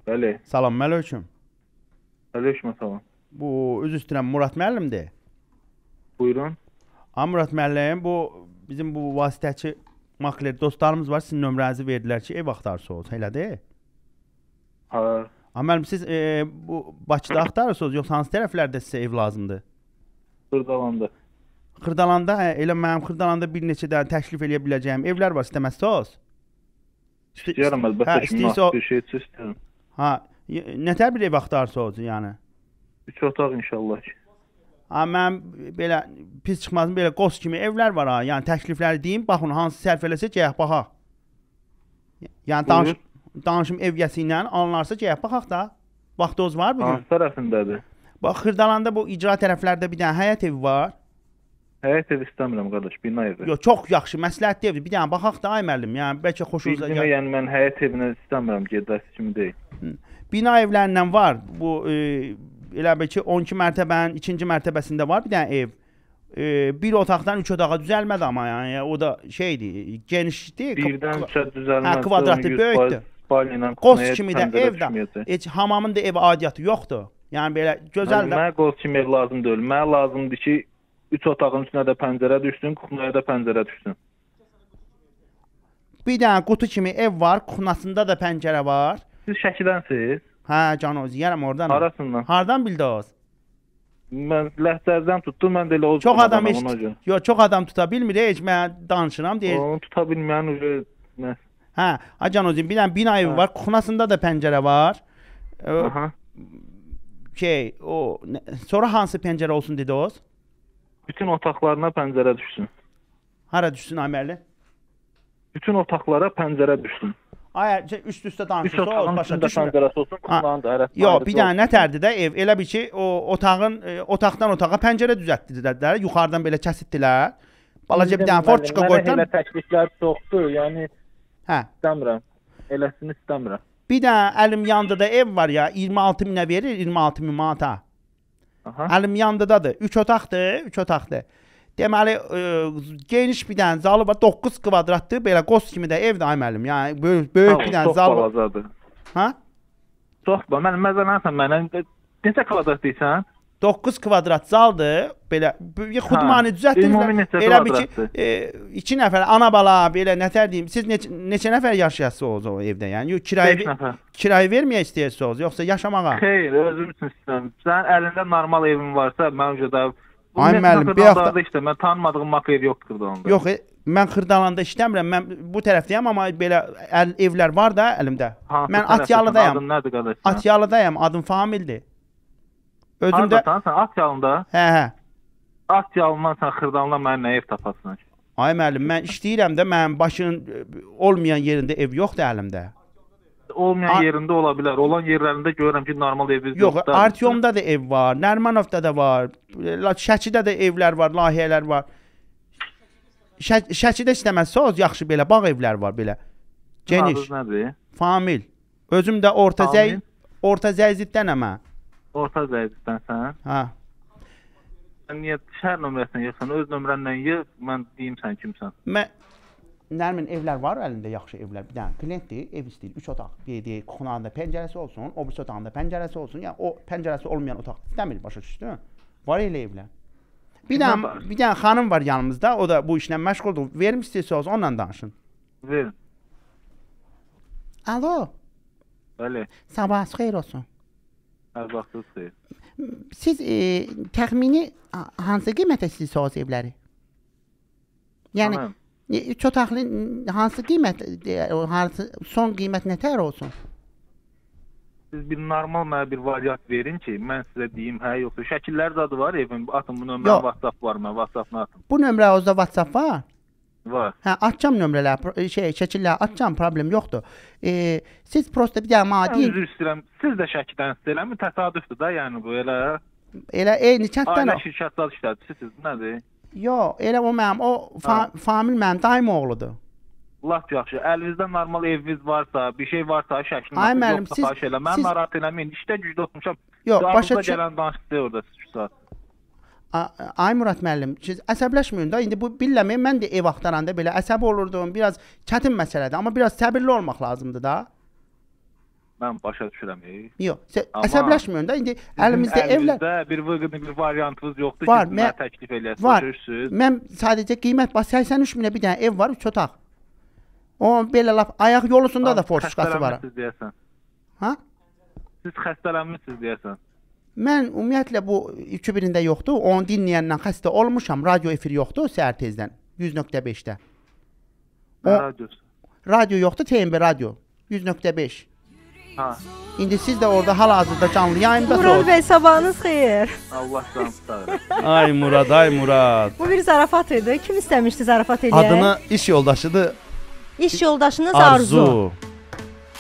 Bəli. Salam aleyküm. Aleyküm salam. Bu üzr istəyirəm Murad müəllimdir. Buyurun. Murad müəllim, bu bizim bu vasitəçi makler dostlarımız var. Sizin nömrənizi verdilər ki, ev axtarırsınız, elədir? Ha. Müəllim, siz bu Bakıda axtarırsınız, yoxsa hansı tərəflərdə sizə ev lazımdır? Xırdalanda. Xırdalanda, elə mənim Xırdalanda bir neçə dənə təklif eləyə biləcəyim evlər var, istəməzsiniz? İstəyirəm əlbəttə ki, bir şey istəyirəm. Ha, nətər bir ev axtarırsınız yəni? 3 otaq inşallah ki. Ha, mən belə pis çıxmasın, belə qoz kimi evlər var ha. Yəni təklifləri deyim, baxın hansı sərf eləsə gəyək baxaq. Yəni danışım evyəsi ilə alınarsa gəyək baxaq da. Vaxtınız var bugün? Hansı tərəfindədir? Bax, Xırdalanda bu icra tərəflərdə bir dənə həyət evi var. Həyət evi istəmirəm qardaş, bina evi. Yox, çox yaxşı, məsləhətli evdir. Bir dənə baxaq da ay müəllim. Yəni bəlkə xoşunuza gəlir. Yəni mən həyət evinə istəmirəm, gedəsi kimi deyil. Bina evlərindən var. Bu elə bil ki 12 mərtəbənin 2-ci mərtəbəsində var bir dənə ev. Bir otaqdan 3 otağa düzəlmədi amma yəni o da şeydir, genişdir. Birdən 3-ə düzəlmədi. Hə, kvadratlı böyükdür. Qoz kimi də evdə. Heç hamamın da ev adiyyatı yoxdur. Yəni belə gözəl də. Mənə qoz kimi ev lazım deyil. Mənə lazımdır ki 3 otağın üstünə də pəncərə düşsün, kuxnaya da pəncərə düşsün. Bir dənə qutu kimi ev var, kuxnasında da pəncərə var. Siz Şəkidənsiz? Hə, canoz, yərəm oradan. Arasından. Hardan bildiniz? Mən Ləhcəzdən tutdum, mən də elə o çox adam yox, çox adam tuta bilmir, heç mən danışıram deyir. Onu tuta bilməyən nə? Hə, canozim, bir dənə bina evi var, kuxnasında da pəncərə var. Aha. Sonra hansı pəncərə olsun dediniz? Bütün otaqlarına pəncərə düşsün. Hara düşsün Əmərli? Bütün otaqlara pəncərə düşsün. Ay, üst-üstə danışırsınız, başa düşmür. Pəncərəsi olsun, kuxlanın da hərəsi. Yox, bir dənə nətərdir də ev, elə bir ki, o otaqdan otağa pəncərə düzəltdilər, yuxarıdan belə kəsitdilər. Balaca bir dənə forçuqa qoydular. Mənə elə təkliflər çoxdur, yəni istəmirəm, eləsini istəmirəm. Bir dənə əlim yandıda ev var ya, 26 minə verir, 26 min manata. Əlim yandıdadır, 3 otaqdır. Deməli, geniş bir dənə zalı var, 9 kvadratdır, belə qoz kimi də evdir ay müəllim. Yəni, böyük bir dənə zalı var. Çox balacadır. Ha? Çox balacadır. Mənim məzənənsən mənə, neçə kvadrat deyirsən? 9 kvadrat zaldır, belə, xudmani düzəltdiniz. Elə bir ki, 2 nəfər, ana bala, belə, nətər deyim, siz neçə nəfər yaşayasınız o evdə? Yəni, kirayı verməyə istəyirsiniz, yoxsa yaşamağa? Xeyr, özüm üçün istəyirəm. Sənin əlində normal evin varsa, mən öncə də... Ay müəllim, bir yaxda... Mən tanımadığım mak ev yoxdur Xırdalanda. Yox, mən Xırdalanda işləmirəm, mən bu tərəfdəyəm, amma belə evlər var da əlimdə. Mən Atyalıdayam. Adın nədir qardaş? Atyalıdayam, adım Famildir. Haradasan sən Atyalında? Hə. Atyalından sən Xırdalanda mənə nə ev tapasın? Ay müəllim, mən işləyirəm də, mənim başının olmayan yerində ev yoxdur əlimdə. Olmayan yerində ola bilər. Olan yerlərində görürəm ki, normal eviniz yoxdur. Yox, Artyomda da ev var, Nərmanovda da var, Şəkidə də evlər var, layihələr var. Şəkidə istəməzsiniz, yaxşı belə, bağ evlər var belə. Geniş. Adınız nədir? Famil. Özüm də Orta Zəyziddən əmə. Orta Zəyziddən Hə. Sən niyə şəhər nömrəsindən yığsan, öz nömrəndən yığ, mən deyim sən kimsən. Nərmin evlər var əlində, yaxşı evlər. Bir dənə klientdir, ev istəyir, 3 otaq. Bir kuxunanda pəncərəsi olsun, o birisi otağında pəncərəsi olsun. Yəni o pəncərəsi olmayan otaq istəmir, başa düşdün? Var elə evlər. Bir dənə xanım var yanımızda, o da bu işlə məşğuldur. Verim istəyirsiniz, onunla danışın. Verin. Alo. Bəli. Sabahınız xeyir olsun. Hər vaxtınız xeyir. Siz təxmini hansı qiymətə istəyirsiniz evləri? Yəni 3 otaqlı hansı qiymət, son qiymət nətər olsun? Siz bir normal mənə bir variant verin ki, mən sizə deyim, hə, yoxsa şəkillər adı var evin, atın bu nömrə WhatsApp var, mən WhatsApp-ına atım. Bu nömrədə WhatsApp var? Var. Hə, atacam nömrələr, şəkillər atacam, problem yoxdur. Siz prosta bir dənə mənə deyin. Üzr istəyirəm, siz də Şəkidənsiz eləmi? Təsadüfdür da, yəni bu elə. Elə eyni çatdan. Ailə şirkətlər işlədirsiniz, nədir? Yox, elə o mənim, Famil mənim daim oğludur. Laf yaxşı, əlinizdə normal eviniz varsa, bir şey varsa, şəklini ay müəllim, yoxsa xahiş elə. Mən narahat eləməyin, işdə gücdə oturmuşam. Yox, başa gələn danışdı orada 3 saat. Ay Murad müəllim, siz əsəbləşməyin da. İndi bu billəmi mən də ev axtaranda belə əsəb olurdum. Biraz çətin məsələdir, amma biraz səbirli olmaq lazımdır da. Mən başa düşürəm. Yox, Amma əsəbləşməyin də. İndi əlimizdə evlər bir vıqını bir variantınız yoxdur var, ki, mənə təklif eləyəsiniz, var. görürsüz. Mən sadəcə qiymət bax 83 minə bir dənə ev var, 3 otaq. O belə lap ayaq yolusunda da forşuşkası var. Xəstələnmisiniz deyəsən. Ha? Siz xəstələnmisiniz deyəsən. Mən ümumiyyətlə bu 2-birində yoxdur. Onu dinləyəndən xəstə olmuşam. Radio efiri yoxdur səhər tezdən 100.5-də. Radio yoxdur, TMB radio 100.5. Ha. İndi siz də orada hal-hazırda canlı yayımdasınız. Murad bəy, sabahınız xeyir. Allah canınızı sağ eləsin. Ay Murad, ay Murad. Bu bir zarafat idi. Kim istəmişdi zarafat eləyək? Adını iş yoldaşıdır. İş yoldaşınız Arzu.